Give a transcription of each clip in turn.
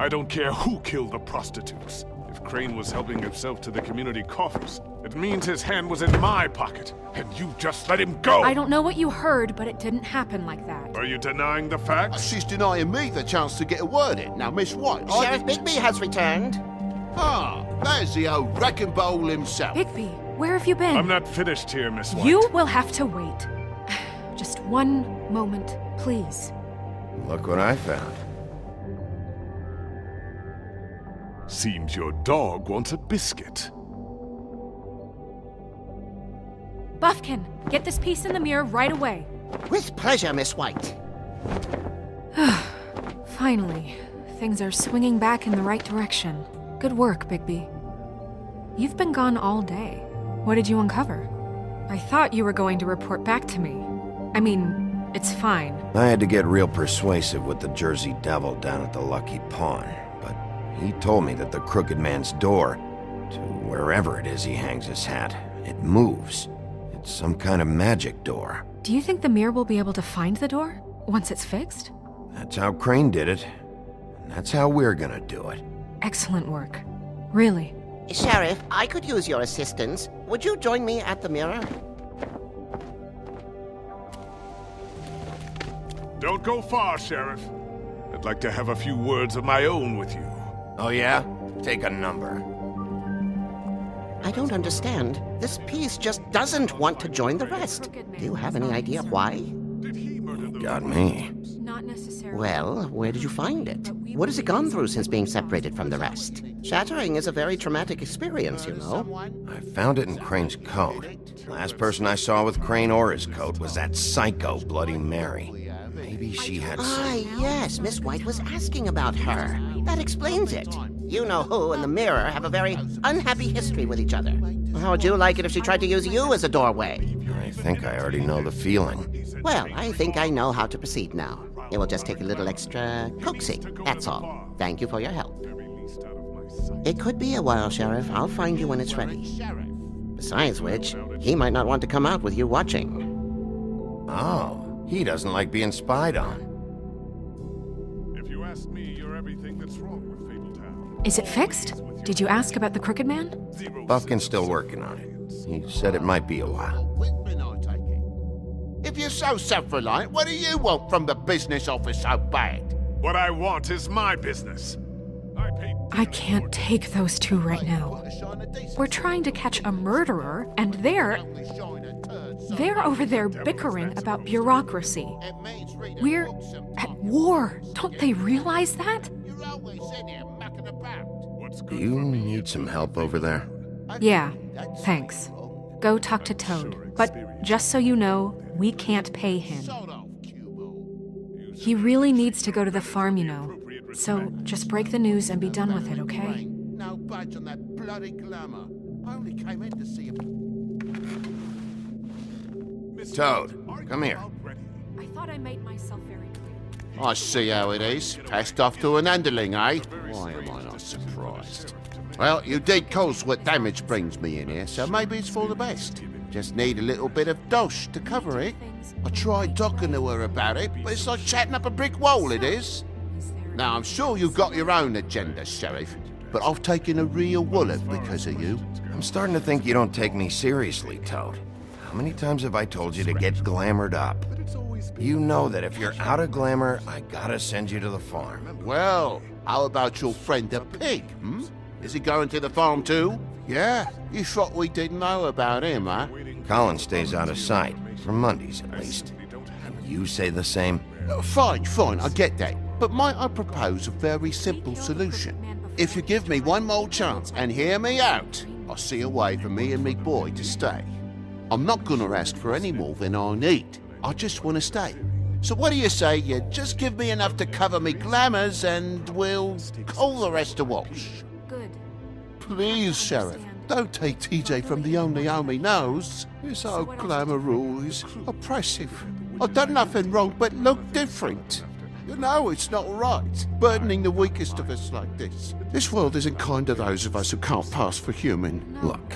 I don't care who killed the prostitutes. If Crane was helping himself to the community coffers, it means his hand was in my pocket, and you just let him go! I don't know what you heard, but it didn't happen like that. Are you denying the facts? She's denying me the chance to get a word in. Now, Miss White, Sheriff Bigby has returned. Ah, there's the old wrecking bowl himself. Bigby, where have you been? I'm not finished here, Miss White. You will have to wait. Just one moment, please. Look what I found. Seems your dog wants a biscuit. Buffkin, get this piece in the mirror right away. With pleasure, Miss White. Finally, things are swinging back in the right direction. Good work, Bigby. You've been gone all day. What did you uncover? I thought you were going to report back to me. I mean, it's fine. I had to get real persuasive with the Jersey Devil down at the Lucky Pawn, but he told me that the Crooked Man's door, to wherever it is he hangs his hat, it moves. It's some kind of magic door. Do you think the mirror will be able to find the door once it's fixed? That's how Crane did it, and that's how we're gonna do it. Excellent work. Really. Sheriff, I could use your assistance. Would you join me at the mirror? Don't go far, Sheriff. I'd like to have a few words of my own with you. Oh yeah? Take a number. I don't understand. This piece just doesn't want to join the rest. Do you have any idea why? Did he murder the... Got me. Not necessarily. Well, where did you find it? What has it gone through since being separated from the rest? Shattering is a very traumatic experience, you know. I found it in Crane's coat. Last person I saw with Crane or his coat was that psycho Bloody Mary. Maybe she had Ah, some... yes, Miss White was asking about her. That explains it. You know who and the mirror have a very unhappy history with each other. How would you like it if she tried to use you as a doorway? I think I already know the feeling. Well, I think I know how to proceed now. It will just take a little extra coaxing, that's all. Thank you for your help. It could be a while, Sheriff. I'll find you when it's ready. Besides which, he might not want to come out with you watching. Oh, he doesn't like being spied on. If you ask me, you're everything that's wrong with Fabletown. Is it fixed? Did you ask about the Crooked Man? Buffkin's still working on it. He said it might be a while. If you're so self-reliant, what do you want from the business office so bad? What I want is my business. I can't take those two right now. We're trying to catch a murderer, and they're over there bickering about bureaucracy. We're at war. Don't they realize that? Do you need some help over there? Yeah, thanks. Go talk to Toad. But just so you know, we can't pay him. He really needs to go to the farm, you know. So just break the news and be done with it, okay? No budge on that bloody glamour. I only came in to see him. Toad, come here. I thought I made myself very clear. I see how it is. Passed off to an underling, eh? Why am I not surprised? Well, you did cause what damage brings me in here, so maybe it's for the best. Just need a little bit of dosh to cover it. I tried talking to her about it, but it's like chatting up a brick wall, it is. Now, I'm sure you've got your own agenda, Sheriff, but I've taken a real wallop because of you. I'm starting to think you don't take me seriously, Toad. How many times have I told you to get glamored up? You know that if you're out of glamour, I gotta send you to the farm. Well, how about your friend the pig, hmm? Is he going to the farm too? Yeah? You thought we didn't know about him, huh? Colin stays out of sight, for Mondays at least. And you say the same? Fine, I get that. But might I propose a very simple solution? If you give me one more chance and hear me out, I'll see a way for me and me boy to stay. I'm not gonna ask for any more than I need. I just want to stay. So what do you say you just give me enough to cover me glamours and we'll call the rest a wash? Good. Please, Sheriff, don't take TJ from the only home he knows. This old glamour rule is oppressive. I've done nothing wrong but look different. You know it's not right, burdening the weakest of us like this. This world isn't kind to those of us who can't pass for human. Look,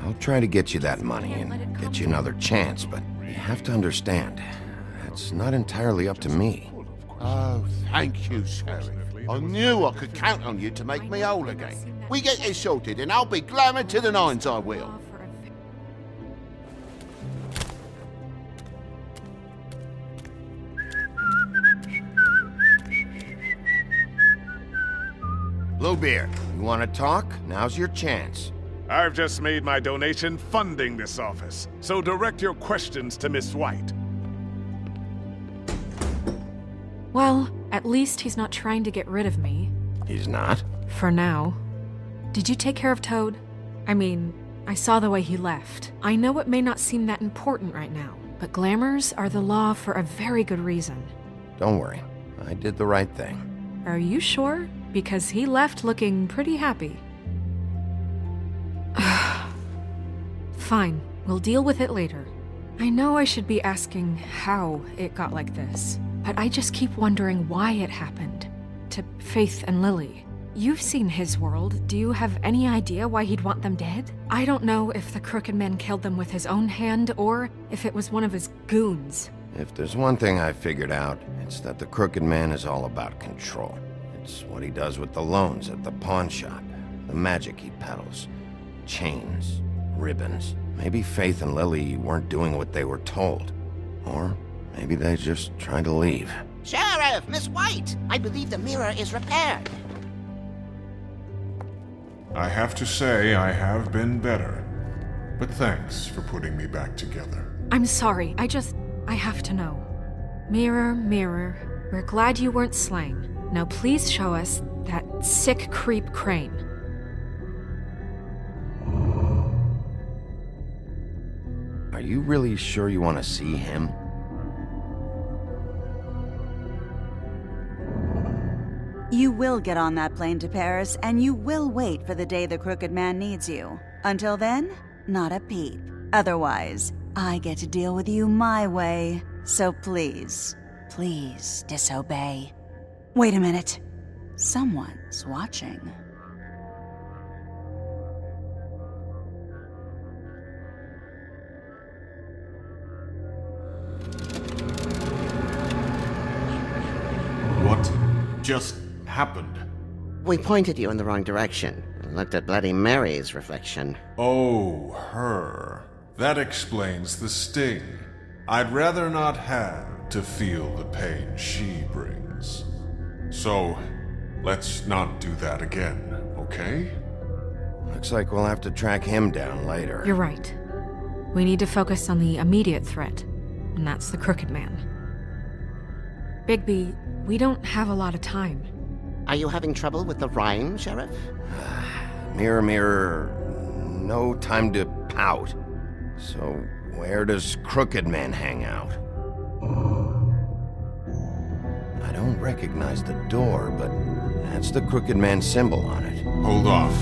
I'll try to get you that money and get you another chance, but you have to understand, that's not entirely up to me. Oh, thank you, Sheriff. I knew I could count on you to make me whole again. We get this sorted, and I'll be glamour to the nines, I will. Bluebeard, you want to talk? Now's your chance. I've just made my donation funding this office, so direct your questions to Miss White. Well, at least he's not trying to get rid of me. He's not? For now. Did you take care of Toad? I mean, I saw the way he left. I know it may not seem that important right now, but glamours are the law for a very good reason. Don't worry. I did the right thing. Are you sure? Because he left looking pretty happy. Fine, we'll deal with it later. I know I should be asking how it got like this, but I just keep wondering why it happened. To Faith and Lily. You've seen his world. Do you have any idea why he'd want them dead? I don't know if the Crooked Man killed them with his own hand or if it was one of his goons. If there's one thing I figured out, it's that the Crooked Man is all about control. It's what he does with the loans at the pawn shop, the magic he peddles, chains, ribbons. Maybe Faith and Lily weren't doing what they were told. Or maybe they just tried to leave. Sheriff, Miss White, I believe the mirror is repaired. I have to say I have been better. But thanks for putting me back together. I'm sorry, I have to know. Mirror, mirror, we're glad you weren't slain. Now please show us that sick creep Crane. Are you really sure you want to see him? You will get on that plane to Paris, and you will wait for the day the Crooked Man needs you. Until then, not a peep. Otherwise, I get to deal with you my way. So please, please disobey. Wait a minute. Someone's watching. What just happened? We pointed you in the wrong direction and looked at Bloody Mary's reflection. Oh, her. That explains the sting. I'd rather not have to feel the pain she brings. So, let's not do that again, okay? Looks like we'll have to track him down later. You're right. We need to focus on the immediate threat, and that's the Crooked Man. Bigby, we don't have a lot of time. Are you having trouble with the rhyme, Sheriff? Mirror, mirror, no time to pout. So, where does Crooked Man hang out? I don't recognize the door, but that's the Crooked Man symbol on it. Hold on.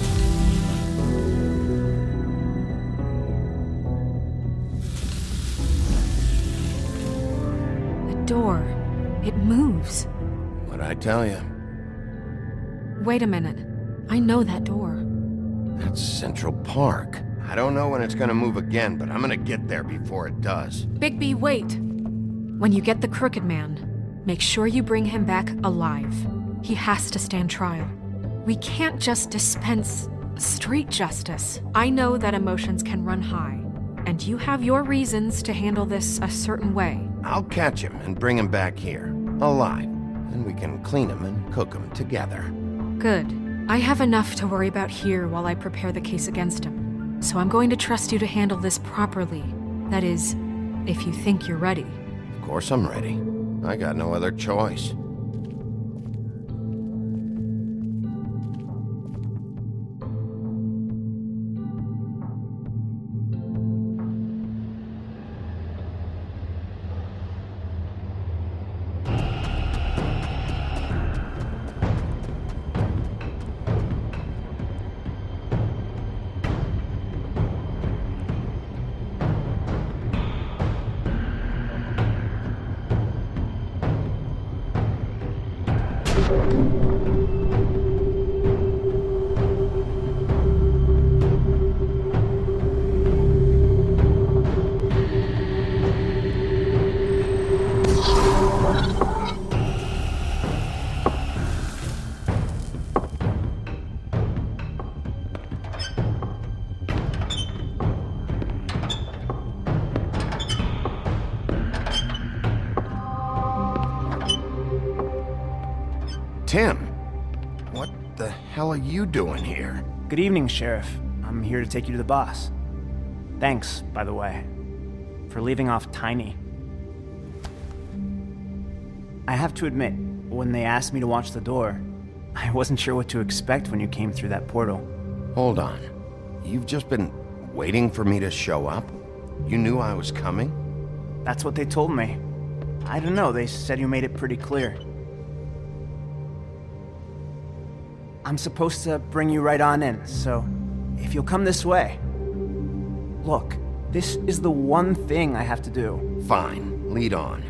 The door. It moves. What'd I tell you? Wait a minute. I know that door. That's Central Park. I don't know when it's gonna move again, but I'm gonna get there before it does. Bigby, wait! When you get the Crooked Man, make sure you bring him back alive. He has to stand trial. We can't just dispense street justice. I know that emotions can run high, and you have your reasons to handle this a certain way. I'll catch him and bring him back here, alive. And we can clean him and cook him together. Good. I have enough to worry about here while I prepare the case against him. So I'm going to trust you to handle this properly. That is, if you think you're ready. Of course I'm ready. I got no other choice. Tim! What the hell are you doing here? Good evening, Sheriff. I'm here to take you to the boss. Thanks, by the way, for leaving off Tiny. I have to admit, when they asked me to watch the door, I wasn't sure what to expect when you came through that portal. Hold on. You've just been waiting for me to show up? You knew I was coming? That's what they told me. I don't know, they said you made it pretty clear. I'm supposed to bring you right on in, so if you'll come this way. Look, this is the one thing I have to do. Fine, lead on.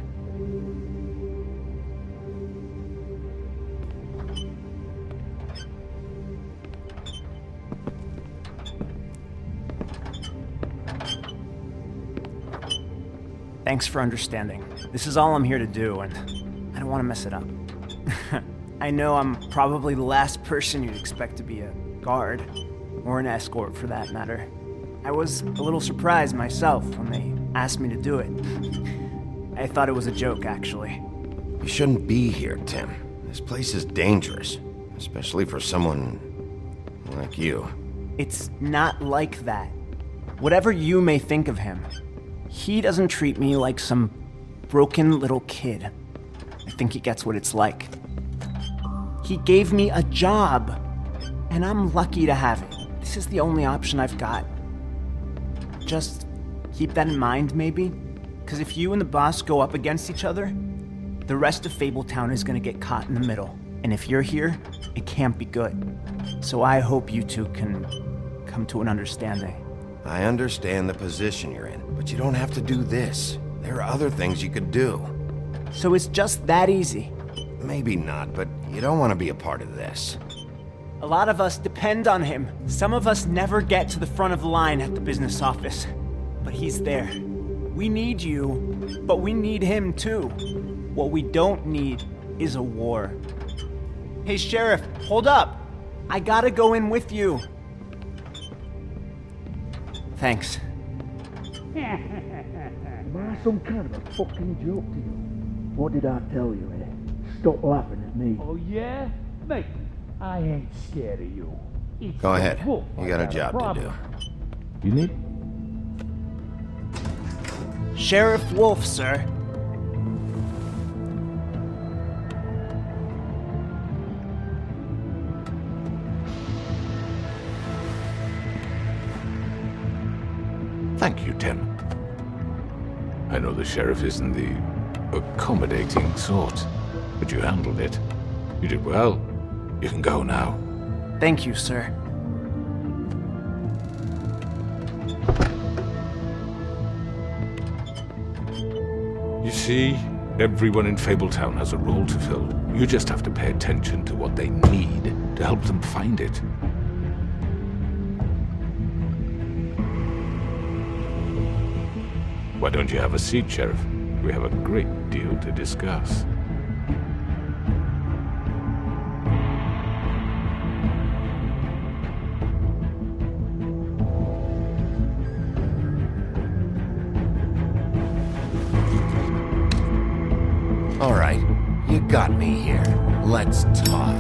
Thanks for understanding. This is all I'm here to do, and I don't want to mess it up. I know I'm probably the last person you'd expect to be a guard, or an escort for that matter. I was a little surprised myself when they asked me to do it. I thought it was a joke, actually. You shouldn't be here, Tim. This place is dangerous, especially for someone like you. It's not like that. Whatever you may think of him, he doesn't treat me like some broken little kid. I think he gets what it's like. He gave me a job, and I'm lucky to have it. This is the only option I've got. Just keep that in mind, maybe? Because if you and the boss go up against each other, the rest of Fabletown is gonna get caught in the middle. And if you're here, it can't be good. So I hope you two can come to an understanding. I understand the position you're in, but you don't have to do this. There are other things you could do. So it's just that easy. Maybe not, but you don't want to be a part of this. A lot of us depend on him. Some of us never get to the front of the line at the business office. But he's there. We need you, but we need him too. What we don't need is a war. Hey, Sheriff, hold up. I gotta go in with you. Thanks. Am I some kind of a fucking joke to you? What did I tell you, eh? Stop laughing at me. Oh, yeah? Mate, I ain't scared of you. It's Go ahead. Wolf. You got a job to do. You need? Sheriff Wolf, sir. Thank you, Tim. I know the sheriff isn't the accommodating sort, but you handled it. You did well. You can go now. Thank you, sir. You see, everyone in Fabletown has a role to fill. You just have to pay attention to what they need to help them find it. Why don't you have a seat, Sheriff? We have a great deal to discuss. All right, you got me here. Let's talk.